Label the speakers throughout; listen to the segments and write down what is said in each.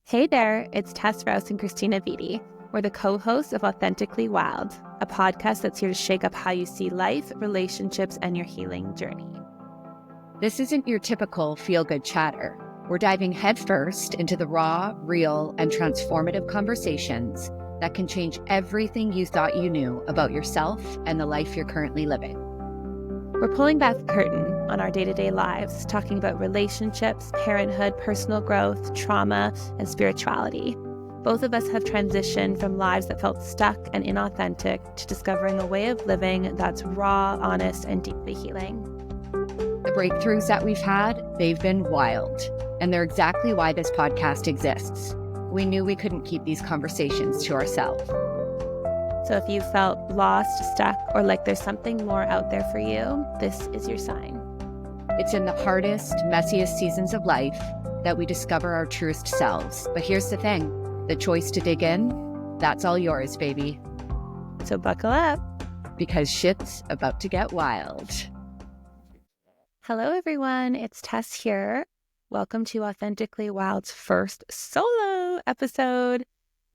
Speaker 1: Hey there, it's Tess Rouse and Christina Vitti. We're the co-hosts of Authentically Wild, a podcast that's here to shake up how you see life, relationships, and your healing journey.
Speaker 2: This isn't your typical feel-good chatter. We're diving headfirst into the raw, real, and transformative conversations that can change everything you thought you knew about yourself and the life you're currently living.
Speaker 1: We're pulling back the curtain on our day-to-day lives, talking about relationships, parenthood, personal growth, trauma, and spirituality. Both of us have transitioned from lives that felt stuck and inauthentic to discovering a way of living that's raw, honest, and deeply healing.
Speaker 2: The breakthroughs that we've had, they've been wild, and they're exactly why this podcast exists. We knew we couldn't keep these conversations to ourselves.
Speaker 1: So if you felt lost, stuck, or like there's something more out there for you, this is your sign.
Speaker 2: It's in the hardest, messiest seasons of life that we discover our truest selves. But here's the thing, the choice to dig in, that's all yours, baby.
Speaker 1: So buckle up.
Speaker 2: Because shit's about to get wild.
Speaker 1: Hello, everyone. It's Tess here. Welcome to Authentically Wild's first solo episode.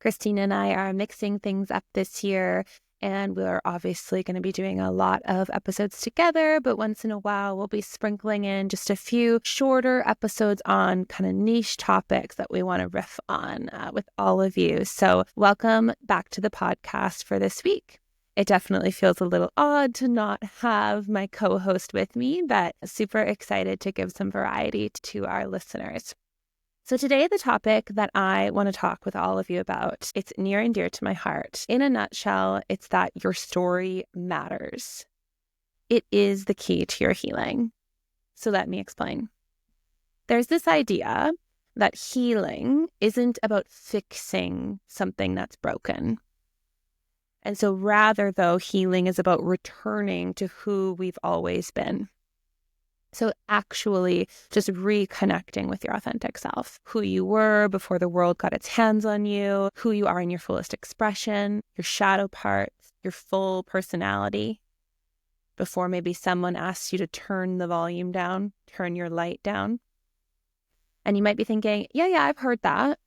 Speaker 1: Christina and I are mixing things up this year, and we're obviously going to be doing a lot of episodes together, but once in a while we'll be sprinkling in just a few shorter episodes on kind of niche topics that we want to riff on with all of you. So welcome back to the podcast for this week. It definitely feels a little odd to not have my co-host with me, but super excited to give some variety to our listeners. So today, the topic that I want to talk with all of you about, it's near and dear to my heart. In a nutshell, it's that your story matters. It is the key to your healing. So let me explain. There's this idea that healing isn't about fixing something that's broken. And so rather, though, healing is about returning to who we've always been. So actually just reconnecting with your authentic self, who you were before the world got its hands on you, who you are in your fullest expression, your shadow parts, your full personality, before maybe someone asks you to turn the volume down, turn your light down. And you might be thinking, yeah, I've heard that.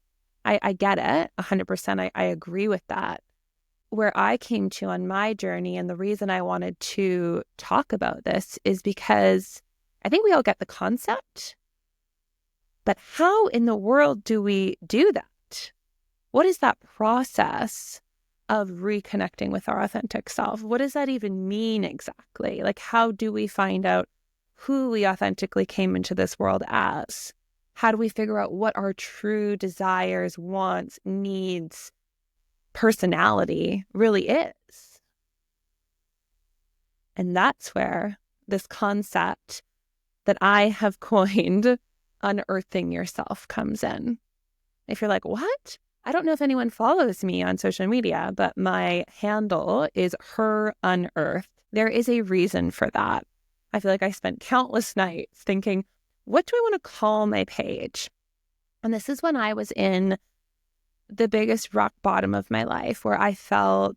Speaker 1: I get it, 100%. I agree with that. Where I came to on my journey, and the reason I wanted to talk about this is because I think we all get the concept, but how in the world do we do that? What is that process of reconnecting with our authentic self? What does that even mean exactly? Like, how do we find out who we authentically came into this world as? How do we figure out what our true desires, wants, needs, personality really is? And that's where this concept that I have coined, unearthing yourself, comes in. If you're like, what? I don't know if anyone follows me on social media, but my handle is Her Unearthed. There is a reason for that. I feel like I spent countless nights thinking, what do I want to call my page? And this is when I was in the biggest rock bottom of my life, where I felt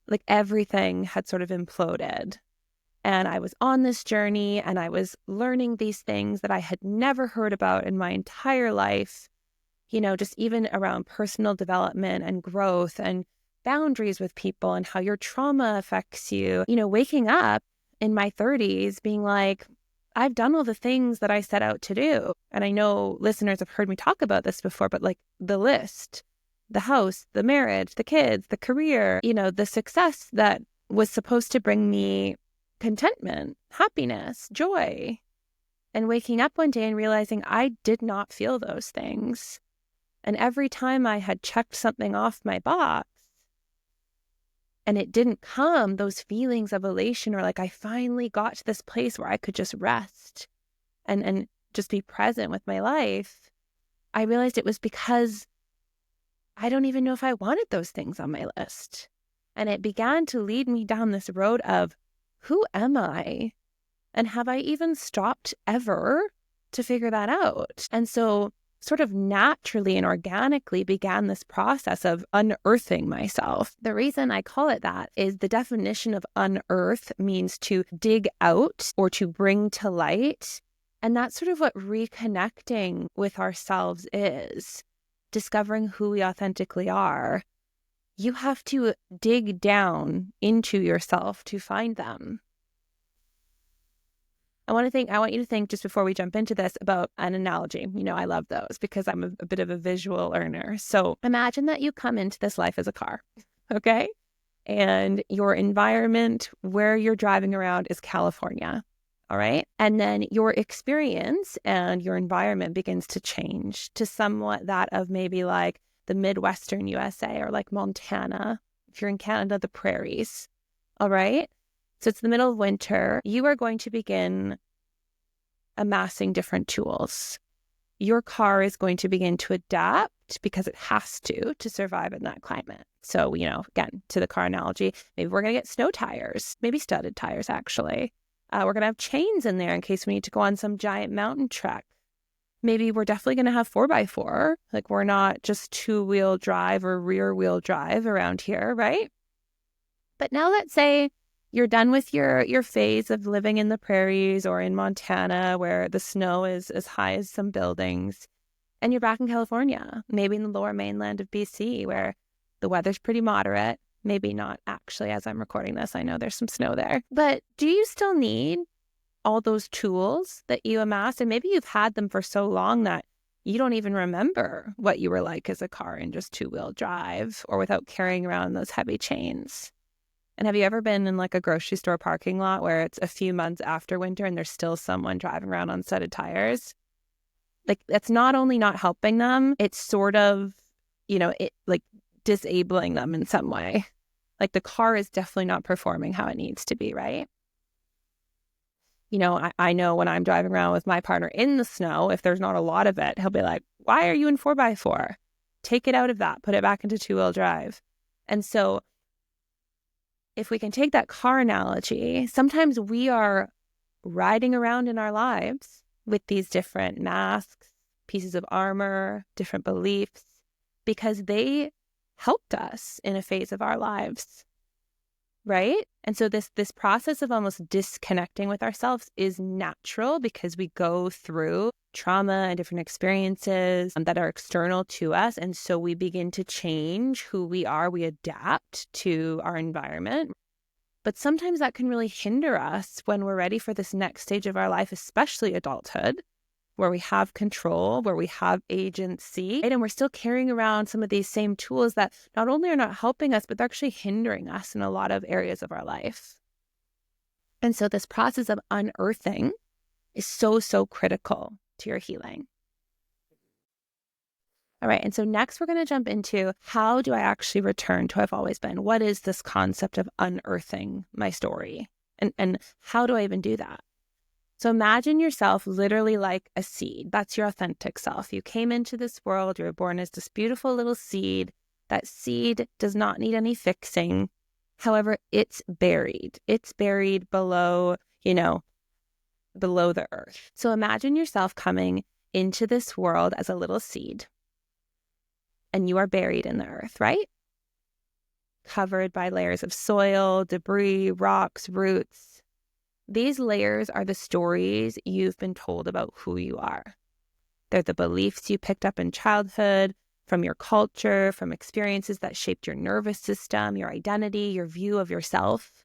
Speaker 1: like everything had sort of imploded. And I was on this journey and I was learning these things that I had never heard about in my entire life, just even around personal development and growth and boundaries with people and how your trauma affects you. Waking up in my 30s being like, I've done all the things that I set out to do. And I know listeners have heard me talk about this before, but like the list, the house, the marriage, the kids, the career, the success that was supposed to bring me contentment, happiness, joy, and waking up one day and realizing I did not feel those things. And every time I had checked something off my box and it didn't come, those feelings of elation, or like I finally got to this place where I could just rest and just be present with my life, I realized it was because I don't even know if I wanted those things on my list. And it began to lead me down this road of, who am I? And have I even stopped ever to figure that out? And so sort of naturally and organically began this process of unearthing myself. The reason I call it that is the definition of unearth means to dig out or to bring to light. And that's sort of what reconnecting with ourselves is. discovering who we authentically are, you have to dig down into yourself to find them. I want you to think, just before we jump into this, about an analogy. I love those because I'm a bit of a visual learner. So imagine that you come into this life as a car, okay? And your environment where you're driving around is California, all right? And then your experience and your environment begins to change to somewhat that of maybe like the Midwestern USA or like Montana. If you're in Canada, the prairies, all right? So it's the middle of winter. You are going to begin amassing different tools. Your car is going to begin to adapt because it has to survive in that climate. So, again, to the car analogy, maybe we're going to get snow tires, maybe studded tires, actually. We're going to have chains in there in case we need to go on some giant mountain trek. Maybe we're definitely going to have 4x4. Like, we're not just 2-wheel drive or rear-wheel drive around here, right? But now let's say you're done with your phase of living in the prairies or in Montana where the snow is as high as some buildings, and you're back in California, maybe in the lower mainland of BC where the weather's pretty moderate. Maybe not actually as I'm recording this. I know there's some snow there. But do you still need all those tools that you amassed? And maybe you've had them for so long that you don't even remember what you were like as a car in just 2-wheel drive or without carrying around those heavy chains. And have you ever been in like a grocery store parking lot where it's a few months after winter and there's still someone driving around on studded tires? Like, that's not only not helping them, it's sort of, it like disabling them in some way. Like, the car is definitely not performing how it needs to be, right? I know when I'm driving around with my partner in the snow, if there's not a lot of it, he'll be like, why are you in 4x4? Take it out of that, put it back into 2-wheel drive. And so if we can take that car analogy, sometimes we are riding around in our lives with these different masks, pieces of armor, different beliefs, because they helped us in a phase of our lives, right? And so this process of almost disconnecting with ourselves is natural because we go through trauma and different experiences that are external to us. And so we begin to change who we are. We adapt to our environment. But sometimes that can really hinder us when we're ready for this next stage of our life, especially adulthood, where we have control, where we have agency, right? And we're still carrying around some of these same tools that not only are not helping us, but they're actually hindering us in a lot of areas of our life. And so this process of unearthing is so, so critical to your healing. All right. And so next we're going to jump into, how do I actually return to who I've always been? What is this concept of unearthing my story? And how do I even do that? So imagine yourself literally like a seed. That's your authentic self. You came into this world, you were born as this beautiful little seed. That seed does not need any fixing. However, it's buried. It's buried below, below the earth. So imagine yourself coming into this world as a little seed. And you are buried in the earth, right? Covered by layers of soil, debris, rocks, roots. These layers are the stories you've been told about who you are. They're the beliefs you picked up in childhood, from your culture, from experiences that shaped your nervous system, your identity, your view of yourself.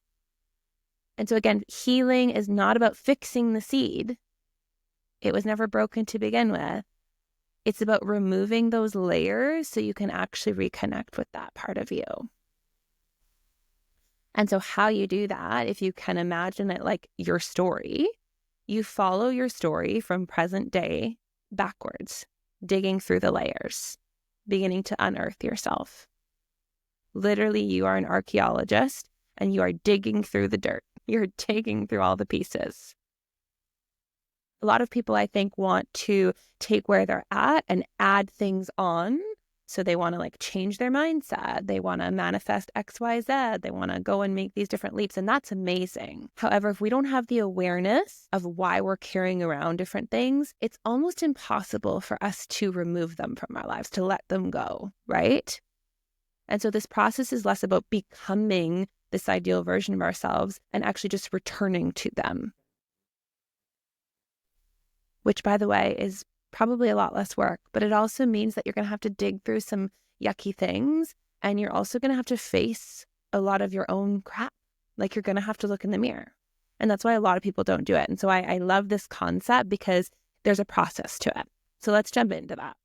Speaker 1: And so again, healing is not about fixing the seed. It was never broken to begin with. It's about removing those layers so you can actually reconnect with that part of you. And so how you do that, if you can imagine it like your story, you follow your story from present day backwards, digging through the layers, beginning to unearth yourself. Literally, you are an archaeologist and you are digging through the dirt. You're digging through all the pieces. A lot of people, I think, want to take where they're at and add things on. So they want to change their mindset. They want to manifest X, Y, Z. They want to go and make these different leaps. And that's amazing. However, if we don't have the awareness of why we're carrying around different things, it's almost impossible for us to remove them from our lives, to let them go, right? And so this process is less about becoming this ideal version of ourselves and actually just returning to them. Which, by the way, is probably a lot less work, but it also means that you're going to have to dig through some yucky things, and you're also going to have to face a lot of your own crap. Like, you're going to have to look in the mirror. And that's why a lot of people don't do it. And so I love this concept because there's a process to it. So let's jump into that.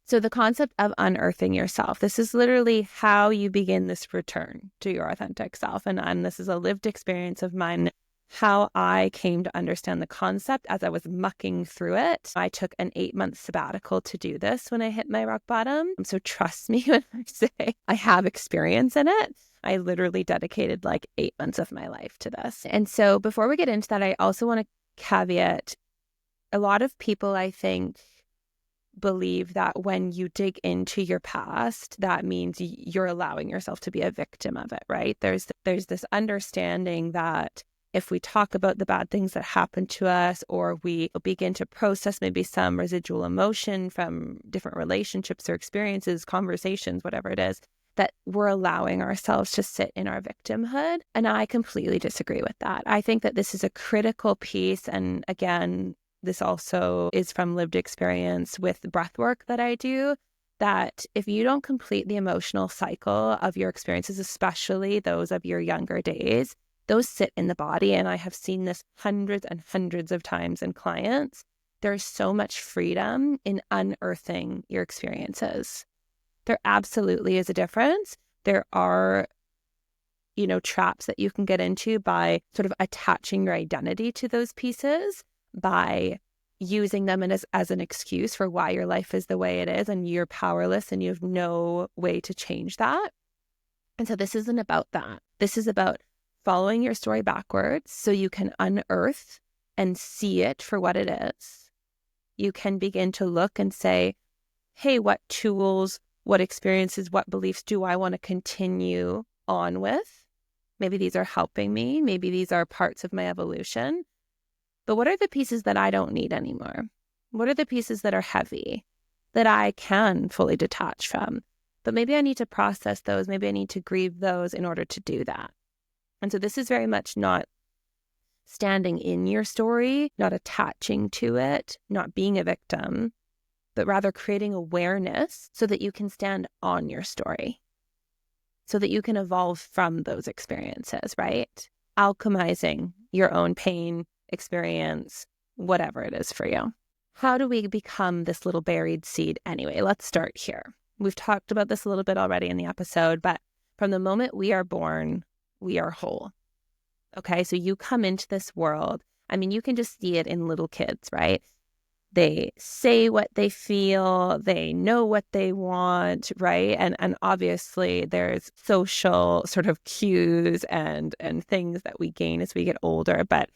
Speaker 1: So the concept of unearthing yourself, this is literally how you begin this return to your authentic self. And this is a lived experience of mine, how I came to understand the concept as I was mucking through it. I took an 8-month sabbatical to do this when I hit my rock bottom. So trust me when I say I have experience in it. I literally dedicated like 8 months of my life to this. And so before we get into that, I also want to caveat, a lot of people, I think, believe that when you dig into your past, that means you're allowing yourself to be a victim of it, right? There's this understanding that if we talk about the bad things that happened to us, or we begin to process maybe some residual emotion from different relationships or experiences, conversations, whatever it is, that we're allowing ourselves to sit in our victimhood. And I completely disagree with that. I think that this is a critical piece. And again, this also is from lived experience with the breath work that I do, that if you don't complete the emotional cycle of your experiences, especially those of your younger days, those sit in the body. And I have seen this hundreds and hundreds of times in clients. There's so much freedom in unearthing your experiences. There absolutely is a difference. There are, traps that you can get into by sort of attaching your identity to those pieces, by using them as an excuse for why your life is the way it is, and you're powerless and you have no way to change that. And so this isn't about that. This is about following your story backwards so you can unearth and see it for what it is. You can begin to look and say, hey, what tools, what experiences, what beliefs do I want to continue on with? Maybe these are helping me. Maybe these are parts of my evolution. But what are the pieces that I don't need anymore? What are the pieces that are heavy that I can fully detach from? But maybe I need to process those. Maybe I need to grieve those in order to do that. And so this is very much not standing in your story, not attaching to it, not being a victim, but rather creating awareness so that you can stand on your story, so that you can evolve from those experiences, right? Alchemizing your own pain, experience, whatever it is for you. How do we become this little buried seed anyway? Let's start here. We've talked about this a little bit already in the episode, but from the moment we are born, we are whole. Okay, so you come into this world. I mean, you can just see it in little kids, right? They say what they feel, they know what they want, right? And obviously there's social sort of cues and things that we gain as we get older, but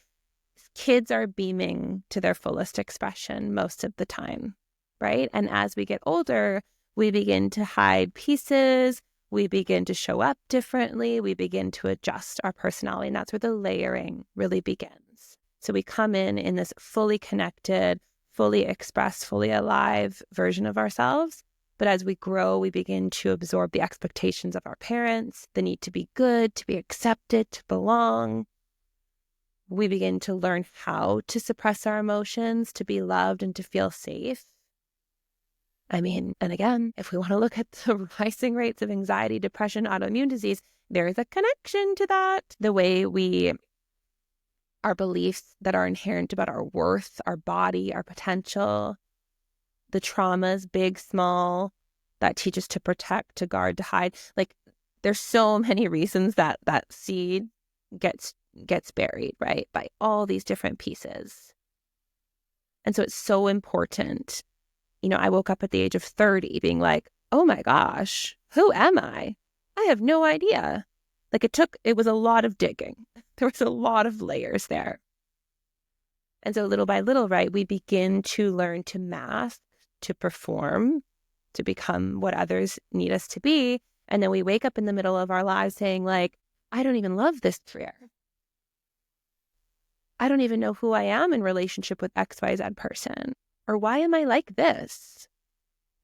Speaker 1: kids are beaming to their fullest expression most of the time, right? And as we get older, we begin to hide pieces, we begin to show up differently, we begin to adjust our personality, and that's where the layering really begins. So we come in this fully connected, fully expressed, fully alive version of ourselves. But as we grow, we begin to absorb the expectations of our parents, the need to be good, to be accepted, to belong. We begin to learn how to suppress our emotions, to be loved and to feel safe. I mean, and again, if we want to look at the rising rates of anxiety, depression, autoimmune disease, there is a connection to that. The way our beliefs that are inherent about our worth, our body, our potential, the traumas, big, small, that teach us to protect, to guard, to hide. Like, there's so many reasons that seed gets buried, right, by all these different pieces. And so it's so important. I woke up at the age of 30 being like, oh my gosh, who am I? I have no idea. Like, it was a lot of digging. There was a lot of layers there. And so little by little, right, we begin to learn to mask, to perform, to become what others need us to be. And then we wake up in the middle of our lives saying, like, I don't even love this career. I don't even know who I am in relationship with XYZ person. Or why am I like this?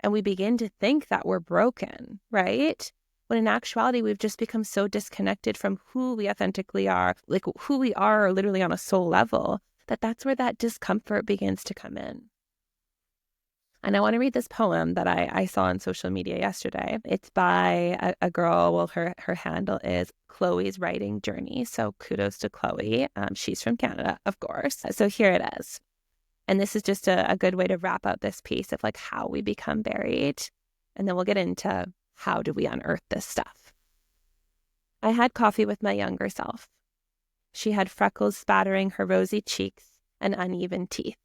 Speaker 1: And we begin to think that we're broken, right? When in actuality, we've just become so disconnected from who we authentically are, like who we are literally on a soul level, that's where that discomfort begins to come in. And I want to read this poem that I saw on social media yesterday. It's by a girl. Well, her handle is Chloe's Writing Journey. So kudos to Chloe. She's from Canada, of course. So here it is. And this is just a good way to wrap up this piece of like how we become buried. And then we'll get into how do we unearth this stuff. I had coffee with my younger self. She had freckles spattering her rosy cheeks and uneven teeth.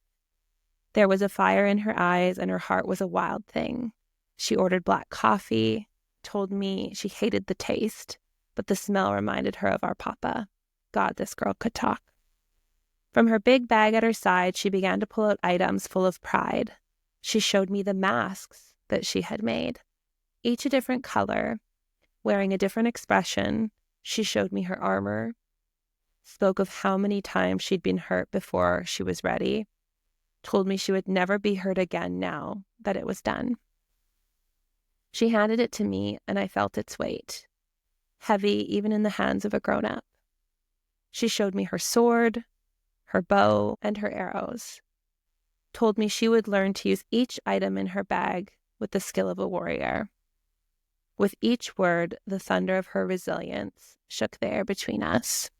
Speaker 1: There was a fire in her eyes and her heart was a wild thing. She ordered black coffee, told me she hated the taste, but the smell reminded her of our papa. God, this girl could talk. From her big bag at her side, she began to pull out items full of pride. She showed me the masks that she had made, each a different color, wearing a different expression. She showed me her armor, spoke of how many times she'd been hurt before she was ready, told me she would never be hurt again now that it was done. She handed it to me, and I felt its weight, heavy even in the hands of a grown-up. She showed me her sword, her bow, and her arrows, told me she would learn to use each item in her bag with the skill of a warrior. With each word, the thunder of her resilience shook the air between us.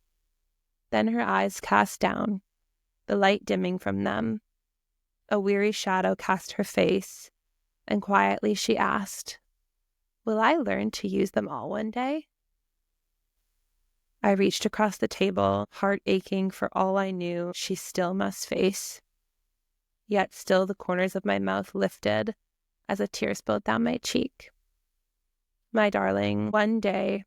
Speaker 1: Then her eyes cast down, the light dimming from them. A weary shadow cast her face, and quietly she asked, "Will I learn to use them all one day?" I reached across the table, heart aching for all I knew she still must face. Yet still the corners of my mouth lifted as a tear spilled down my cheek. My darling, one day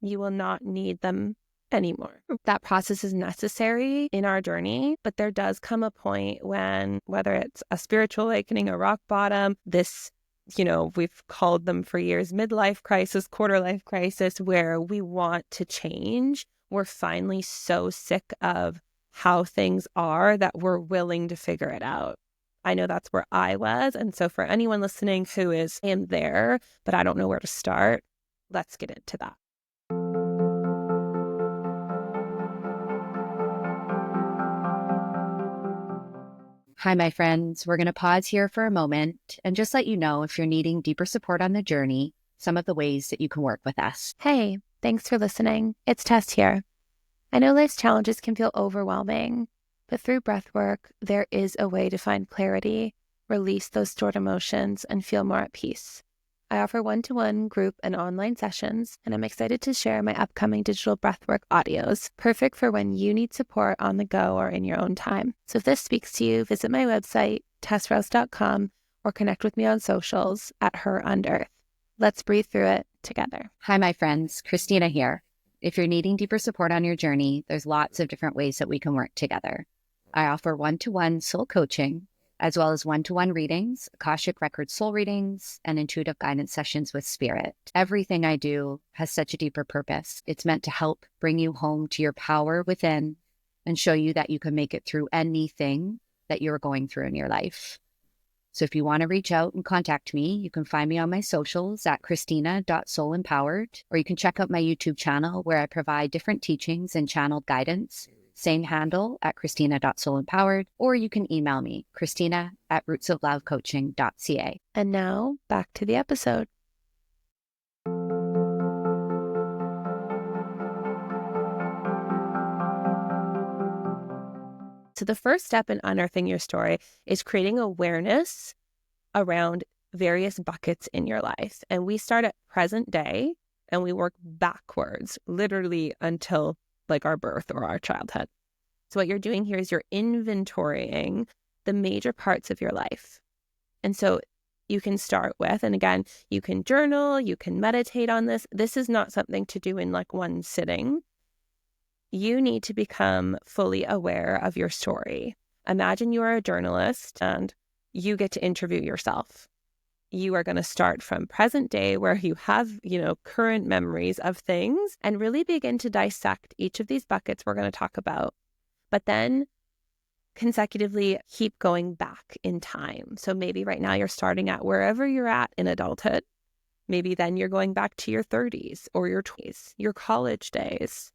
Speaker 1: you will not need them anymore. That process is necessary in our journey, but there does come a point when, whether it's a spiritual awakening, a rock bottom, this, we've called them for years, midlife crisis, quarter life crisis, where we want to change. We're finally so sick of how things are that we're willing to figure it out. I know that's where I was. And so for anyone listening who is in there, but I don't know where to start, let's get into that.
Speaker 2: Hi, my friends. We're going to pause here for a moment and just let you know if you're needing deeper support on the journey, some of the ways that you can work with us.
Speaker 1: Hey, thanks for listening. It's Tess here. I know life's challenges can feel overwhelming, but through breathwork, there is a way to find clarity, release those stored emotions, and feel more at peace. I offer one-to-one group and online sessions, and I'm excited to share my upcoming digital breathwork audios, perfect for when you need support on the go or in your own time. So if this speaks to you, visit my website, tessrouse.com, or connect with me on socials at unearthing. Let's breathe through it together.
Speaker 2: Hi, my friends. Christina here. If you're needing deeper support on your journey, there's lots of different ways that we can work together. I offer one-to-one soul coaching, as well as one-to-one readings, Akashic Record soul readings, and intuitive guidance sessions with spirit. Everything I do has such a deeper purpose. It's meant to help bring you home to your power within and show you that you can make it through anything that you're going through in your life. So if you want to reach out and contact me, you can find me on my socials at christina.soulempowered, or you can check out my YouTube channel where I provide different teachings and channeled guidance. Same handle at christina.soulempowered, or you can email me, christina@rootsoflovecoaching.ca.
Speaker 1: And now, back to the episode. So the first step in unearthing your story is creating awareness around various buckets in your life. And we start at present day and we work backwards, literally until like our birth or our childhood. So what you're doing here is you're inventorying the major parts of your life. And so you can start with, and again, you can journal, you can meditate on this. This is not something to do in like one sitting. You need to become fully aware of your story. Imagine you are a journalist and you get to interview yourself. You are going to start from present day where you have, current memories of things and really begin to dissect each of these buckets we're going to talk about. But then consecutively keep going back in time. So maybe right now you're starting at wherever you're at in adulthood. Maybe then you're going back to your 30s or your 20s, your college days,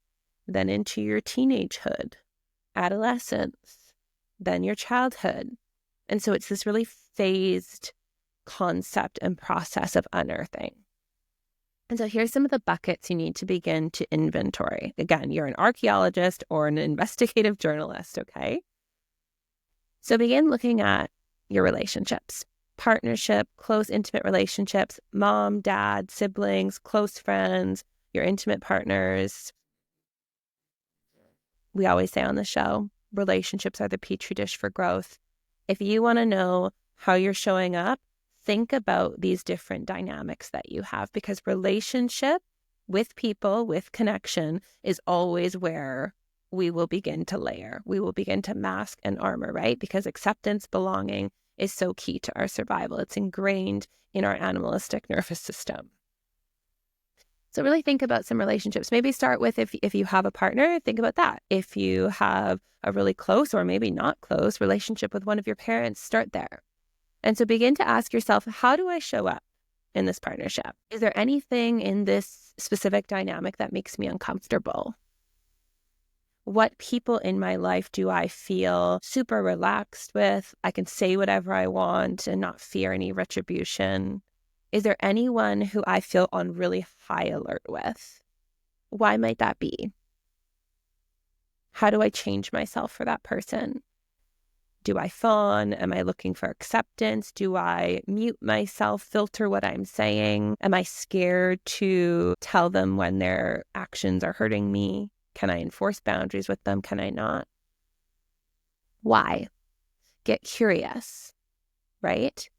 Speaker 1: then into your teenagehood, adolescence, then your childhood. And so it's this really phased concept and process of unearthing. And so here's some of the buckets you need to begin to inventory. Again, you're an archaeologist or an investigative journalist, okay? So begin looking at your relationships, partnership, close, intimate relationships, mom, dad, siblings, close friends, your intimate partners. We always say on the show, relationships are the petri dish for growth. If you want to know how you're showing up, think about these different dynamics that you have, because relationship with people, with connection, is always where we will begin to layer. We will begin to mask and armor, right? Because acceptance, belonging is so key to our survival. It's ingrained in our animalistic nervous system. So really think about some relationships. Maybe start with if you have a partner, think about that. If you have a really close or maybe not close relationship with one of your parents, start there. And so begin to ask yourself, how do I show up in this partnership? Is there anything in this specific dynamic that makes me uncomfortable? What people in my life do I feel super relaxed with? I can say whatever I want and not fear any retribution. Is there anyone who I feel on really high alert with? Why might that be? How do I change myself for that person? Do I fawn? Am I looking for acceptance? Do I mute myself, filter what I'm saying? Am I scared to tell them when their actions are hurting me? Can I enforce boundaries with them? Can I not? Why? Get curious, right?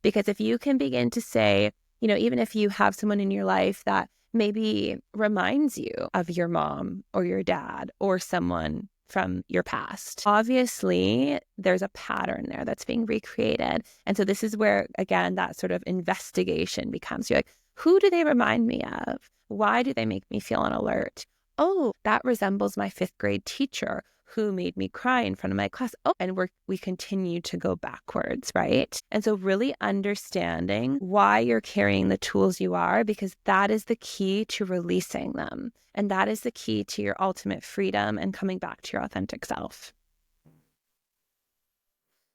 Speaker 1: Because if you can begin to say, even if you have someone in your life that maybe reminds you of your mom or your dad or someone from your past, obviously there's a pattern there that's being recreated. And so this is where, again, that sort of investigation becomes. You're like, who do they remind me of? Why do they make me feel on alert? Oh, that resembles my 5th grade teacher who made me cry in front of my class. Oh, and we continue to go backwards, right? And so really understanding why you're carrying the tools you are, because that is the key to releasing them. And that is the key to your ultimate freedom and coming back to your authentic self.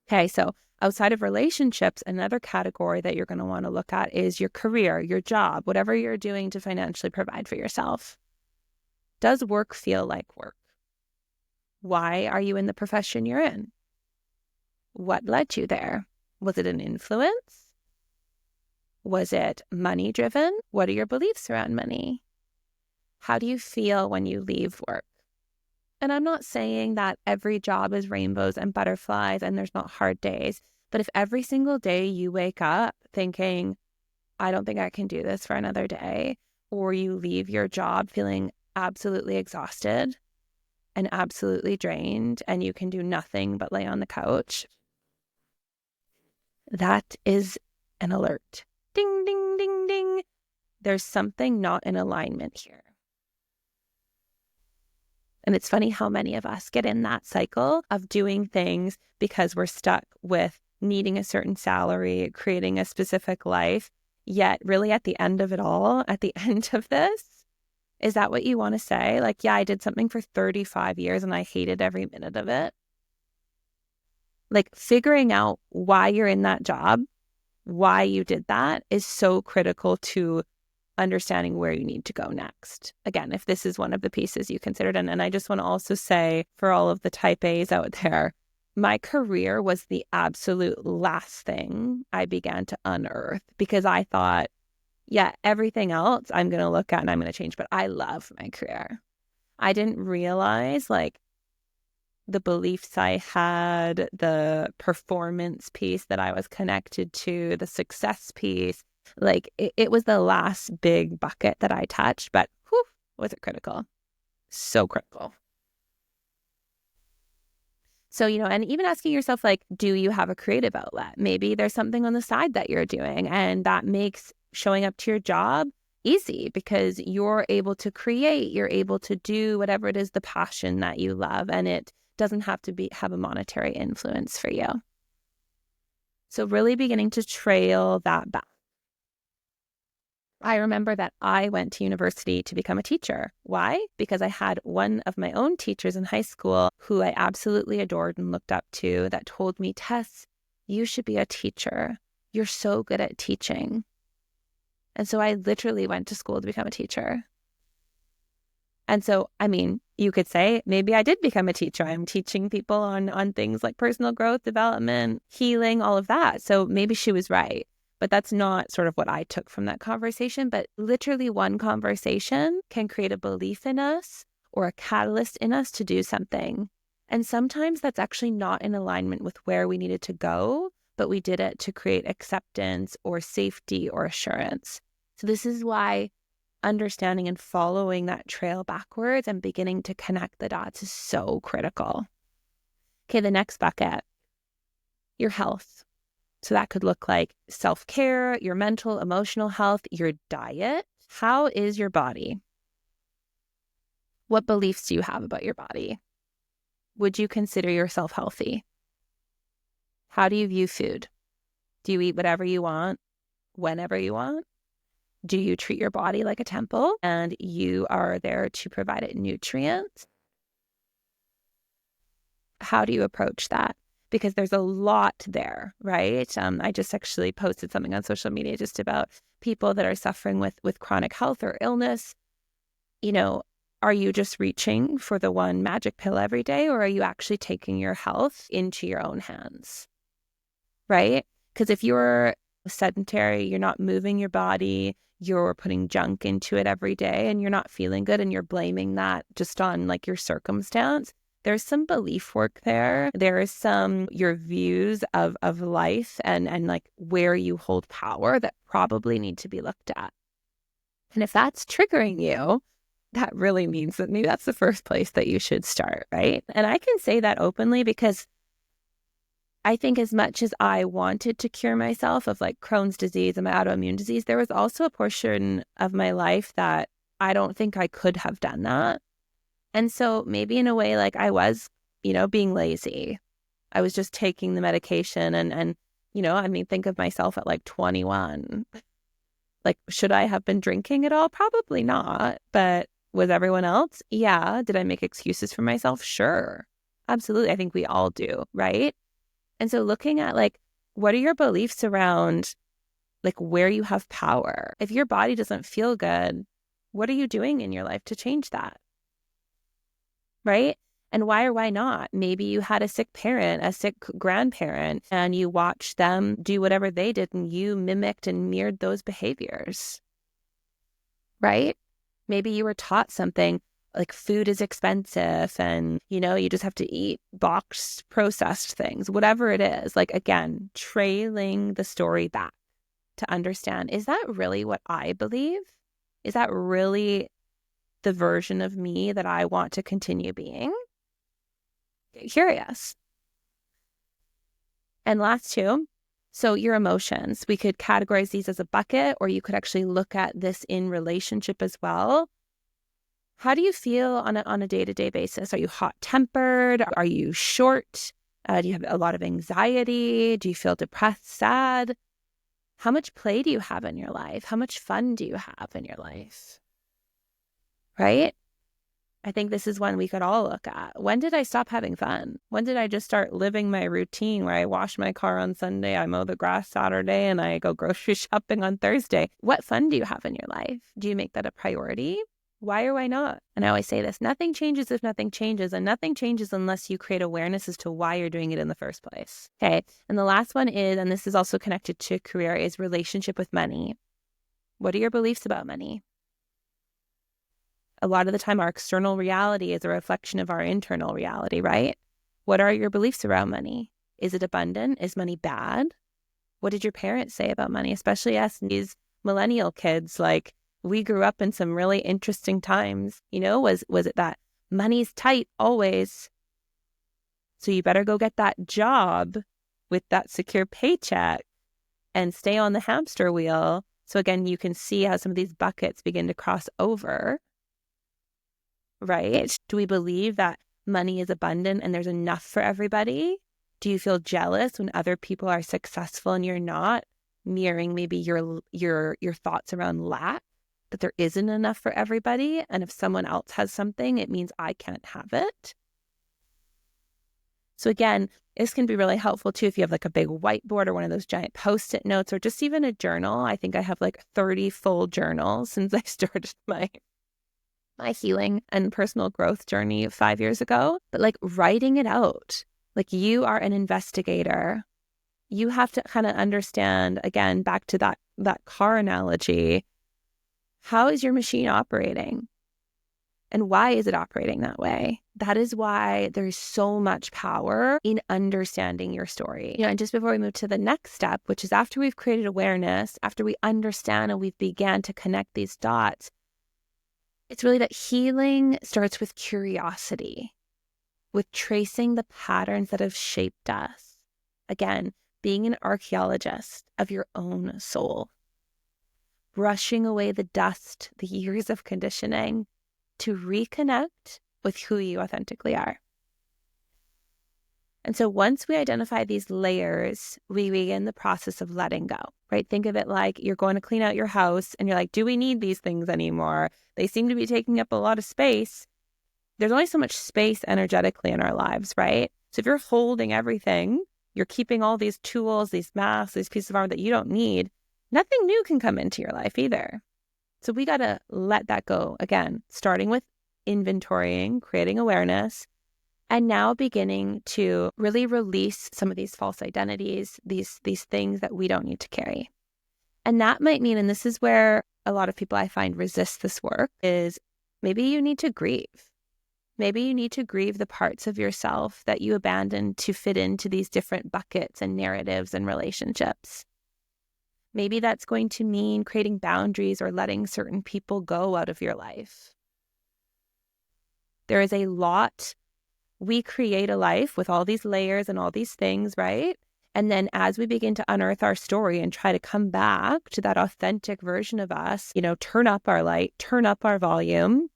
Speaker 1: Okay, so outside of relationships, another category that you're going to want to look at is your career, your job, whatever you're doing to financially provide for yourself. Does work feel like work? Why are you in the profession you're in? What led you there? Was it an influence? Was it money driven? What are your beliefs around money? How do you feel when you leave work? And I'm not saying that every job is rainbows and butterflies and there's not hard days, but if every single day you wake up thinking, I don't think I can do this for another day, or you leave your job feeling absolutely exhausted and absolutely drained, and you can do nothing but lay on the couch, that is an alert. Ding, ding, ding, ding. There's something not in alignment here. And it's funny how many of us get in that cycle of doing things because we're stuck with needing a certain salary, creating a specific life, yet really at the end of it all, at the end of this, is that what you want to say? Like, yeah, I did something for 35 years and I hated every minute of it. Like, figuring out why you're in that job, why you did that, is so critical to understanding where you need to go next. Again, if this is one of the pieces you considered. And I just want to also say, for all of the type A's out there, my career was the absolute last thing I began to unearth, because I thought, yeah, everything else I'm going to look at and I'm going to change. But I love my career. I didn't realize the beliefs I had, the performance piece that I was connected to, the success piece. It was the last big bucket that I touched, but whew, was it critical? So critical. So, and even asking yourself, do you have a creative outlet? Maybe there's something on the side that you're doing, and that makes showing up to your job easy because you're able to create, you're able to do whatever it is, the passion that you love, and it doesn't have to have a monetary influence for you. So really beginning to trail that back. I remember that I went to university to become a teacher. Why? Because I had one of my own teachers in high school who I absolutely adored and looked up to that told me, Tess, you should be a teacher. you're so good at teaching. And so I literally went to school to become a teacher. And so, I mean, you could say maybe I did become a teacher. I'm teaching people on things like personal growth, development, healing, all of that. So maybe she was right. But that's not sort of what I took from that conversation. But literally one conversation can create a belief in us or a catalyst in us to do something. And sometimes that's actually not in alignment with where we needed to go, but we did it to create acceptance or safety or assurance. So this is why understanding and following that trail backwards and beginning to connect the dots is so critical. Okay, the next bucket, your health. So that could look like self-care, your mental, emotional health, your diet. How is your body? What beliefs do you have about your body? Would you consider yourself healthy? How do you view food? Do you eat whatever you want, whenever you want? Do you treat your body like a temple and you are there to provide it nutrients? How do you approach that? Because there's a lot there, right? I just actually posted something on social media just about people that are suffering with chronic health or illness. You know, are you just reaching for the one magic pill every day, or are you actually taking your health into your own hands, right? Because if you're sedentary, you're not moving your body, you're putting junk into it every day and you're not feeling good and you're blaming that just on like your circumstance, there's some belief work there. There is some your views of life and like where you hold power that probably need to be looked at. And if that's triggering you, that really means that maybe that's the first place that you should start, right? And I can say that openly because I think as much as I wanted to cure myself of like Crohn's disease and my autoimmune disease, there was also a portion of my life that I don't think I could have done that. And so maybe in a way, like I was, being lazy. I was just taking the medication and, I mean, think of myself at like 21. Like, should I have been drinking at all? Probably not. But was everyone else? Yeah. Did I make excuses for myself? Sure. Absolutely. I think we all do, right? And so looking at like, what are your beliefs around like where you have power? If your body doesn't feel good, what are you doing in your life to change that? Right? And why or why not? Maybe you had a sick parent, a sick grandparent, and you watched them do whatever they did and you mimicked and mirrored those behaviors. Right? Maybe you were taught something like food is expensive and, you just have to eat boxed processed things, whatever it is. Like, again, trailing the story back to understand, is that really what I believe? Is that really the version of me that I want to continue being? Get curious. And last two, so your emotions, we could categorize these as a bucket, or you could actually look at this in relationship as well. How do you feel on a day-to-day basis? Are you hot-tempered? Are you short? Do you have a lot of anxiety? Do you feel depressed, sad? How much play do you have in your life? How much fun do you have in your life? Right? I think this is one we could all look at. When did I stop having fun? When did I just start living my routine where I wash my car on Sunday, I mow the grass Saturday, and I go grocery shopping on Thursday? What fun do you have in your life? Do you make that a priority? Why or why not? And I always say this, nothing changes if nothing changes, and nothing changes unless you create awareness as to why you're doing it in the first place. Okay. And the last one is, and this is also connected to career, is relationship with money. What are your beliefs about money? A lot of the time, our external reality is a reflection of our internal reality, right? What are your beliefs around money? Is it abundant? Is money bad? What did your parents say about money? Especially us, these millennial kids, like, we grew up in some really interesting times. Was it that money's tight always, so you better go get that job with that secure paycheck and stay on the hamster wheel? So again, you can see how some of these buckets begin to cross over, right? Do we believe that money is abundant and there's enough for everybody? Do you feel jealous when other people are successful and you're not, mirroring maybe your thoughts around lack? That there isn't enough for everybody, and if someone else has something, it means I can't have it. So again, this can be really helpful too if you have like a big whiteboard or one of those giant Post-it notes or just even a journal. I think I have like 30 full journals since I started my healing and personal growth journey 5 years ago. But like writing it out, like you are an investigator. You have to kind of understand, again, back to that car analogy, how is your machine operating? And why is it operating that way? That is why there's so much power in understanding your story. And just before we move to the next step, which is after we've created awareness, after we understand and we've began to connect these dots, it's really that healing starts with curiosity, with tracing the patterns that have shaped us. Again, being an archaeologist of your own soul, brushing away the dust, the years of conditioning, to reconnect with who you authentically are. And so once we identify these layers, we begin the process of letting go, right? Think of it like you're going to clean out your house and you're like, do we need these things anymore? They seem to be taking up a lot of space. There's only so much space energetically in our lives, right? So if you're holding everything, you're keeping all these tools, these masks, these pieces of armor that you don't need, nothing new can come into your life either. So we got to let that go again, starting with inventorying, creating awareness, and now beginning to really release some of these false identities, these things that we don't need to carry. And that might mean, and this is where a lot of people I find resist this work, is maybe you need to grieve. Maybe you need to grieve the parts of yourself that you abandoned to fit into these different buckets and narratives and relationships. Maybe that's going to mean creating boundaries or letting certain people go out of your life. There is a lot. We create a life with all these layers and all these things, right? And then as we begin to unearth our story and try to come back to that authentic version of us, turn up our light, turn up our volume,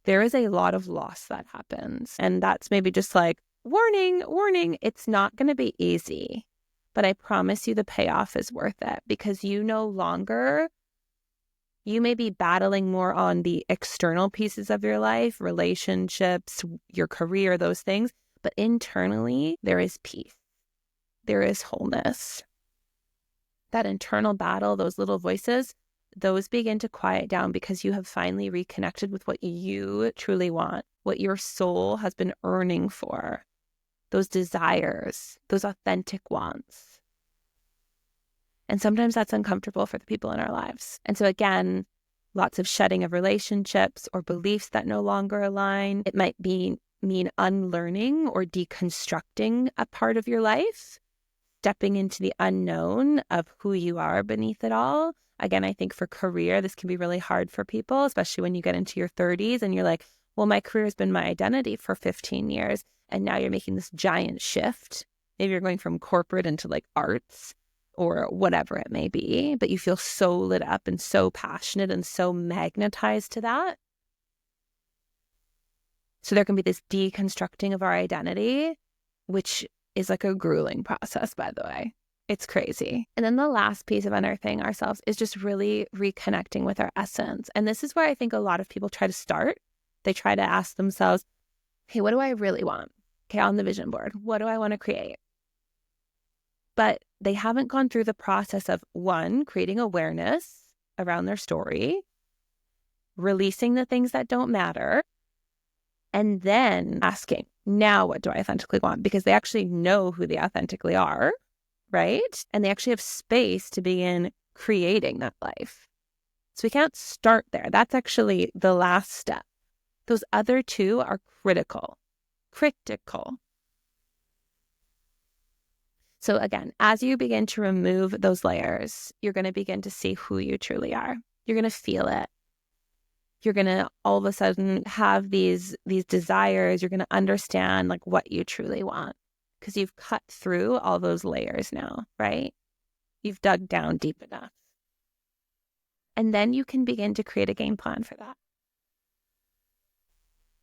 Speaker 1: there is a lot of loss that happens. And that's maybe just like, warning, it's not going to be easy. But I promise you the payoff is worth it because you may be battling more on the external pieces of your life, relationships, your career, those things. But internally, there is peace. There is wholeness. That internal battle, those little voices, those begin to quiet down because you have finally reconnected with what you truly want, what your soul has been yearning for. Those desires, those authentic wants. And sometimes that's uncomfortable for the people in our lives. And so again, lots of shedding of relationships or beliefs that no longer align. It might mean unlearning or deconstructing a part of your life, stepping into the unknown of who you are beneath it all. Again, I think for career, this can be really hard for people, especially when you get into your 30s and you're like, well, my career has been my identity for 15 years. And now you're making this giant shift. Maybe you're going from corporate into like arts or whatever it may be, but you feel so lit up and so passionate and so magnetized to that. So there can be this deconstructing of our identity, which is like a grueling process, by the way. It's crazy. And then the last piece of unearthing ourselves is just really reconnecting with our essence. And this is where I think a lot of people try to start. They try to ask themselves, hey, what do I really want? Okay, on the vision board, what do I want to create? But they haven't gone through the process of, one, creating awareness around their story, releasing the things that don't matter, and then asking, now what do I authentically want? Because they actually know who they authentically are, right? And they actually have space to begin creating that life. So we can't start there. That's actually the last step. Those other two are critical. So again, as you begin to remove those layers, you're going to begin to see who you truly are. You're going to feel it. You're going to all of a sudden have these desires. You're going to understand like what you truly want because you've cut through all those layers now, right? You've dug down deep enough. And then you can begin to create a game plan for that.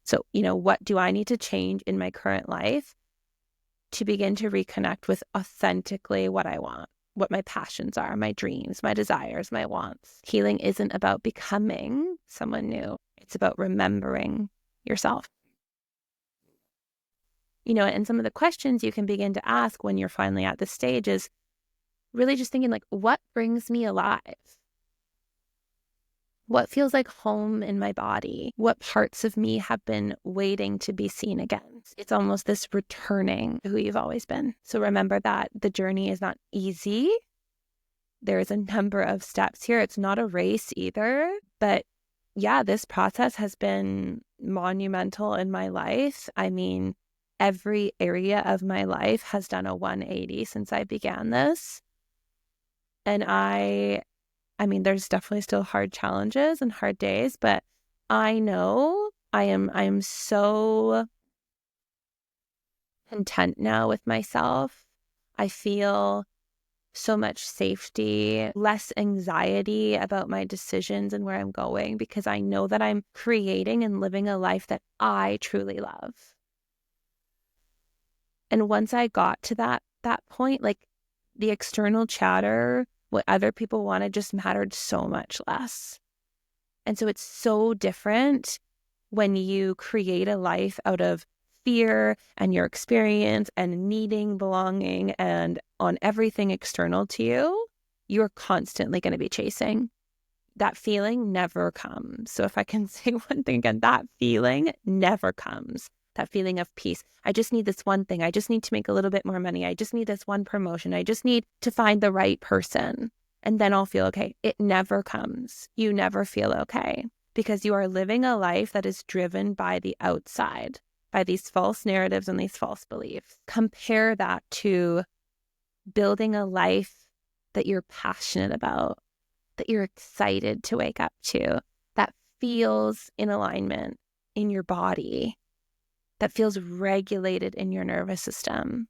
Speaker 1: So, what do I need to change in my current life to begin to reconnect with authentically what I want, what my passions are, my dreams, my desires, my wants? Healing isn't about becoming someone new. It's about remembering yourself. And some of the questions you can begin to ask when you're finally at this stage is really just thinking like, what brings me alive? What feels like home in my body? What parts of me have been waiting to be seen again? It's almost this returning to who you've always been. So remember that the journey is not easy. There's a number of steps here. It's not a race either. But yeah, this process has been monumental in my life. I mean, every area of my life has done a 180 since I began this. And I mean, there's definitely still hard challenges and hard days, but I know I'm so content now with myself. I feel so much safety, less anxiety about my decisions and where I'm going, because I know that I'm creating and living a life that I truly love. And once I got to that point, like the external chatter, what other people wanted just mattered so much less. And so it's so different when you create a life out of fear and your experience and needing belonging and on everything external to you, you're constantly going to be chasing. That feeling never comes. So if I can say one thing again, that feeling never comes. That feeling of peace. I just need this one thing. I just need to make a little bit more money. I just need this one promotion. I just need to find the right person. And then I'll feel okay. It never comes. You never feel okay because you are living a life that is driven by the outside, by these false narratives and these false beliefs. Compare that to building a life that you're passionate about, that you're excited to wake up to, that feels in alignment in your body, that feels regulated in your nervous system.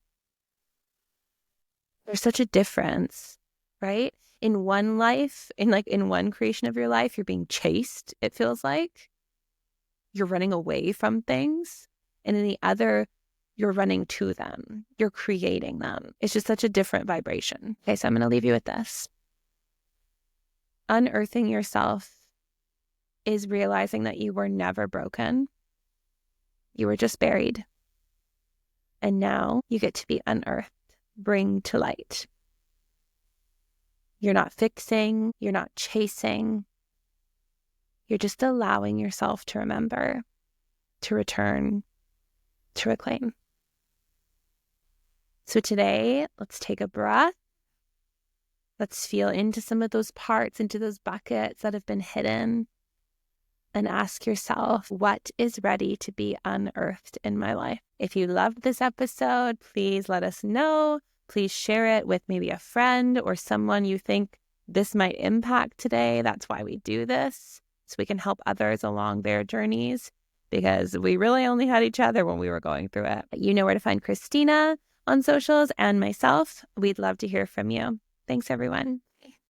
Speaker 1: There's such a difference, right? In one life, in one creation of your life, you're being chased, it feels like. You're running away from things. And in the other, you're running to them. You're creating them. It's just such a different vibration. Okay, so I'm going to leave you with this. Unearthing yourself is realizing that you were never broken. You were just buried. And now you get to be unearthed, bring to light. You're not fixing, you're not chasing. You're just allowing yourself to remember, to return, to reclaim. So today, let's take a breath. Let's feel into some of those parts, into those buckets that have been hidden. And ask yourself, what is ready to be unearthed in my life? If you loved this episode, please let us know. Please share it with maybe a friend or someone you think this might impact today. That's why we do this, so we can help others along their journeys, because we really only had each other when we were going through it. You know where to find Christina on socials and myself. We'd love to hear from you. Thanks, everyone.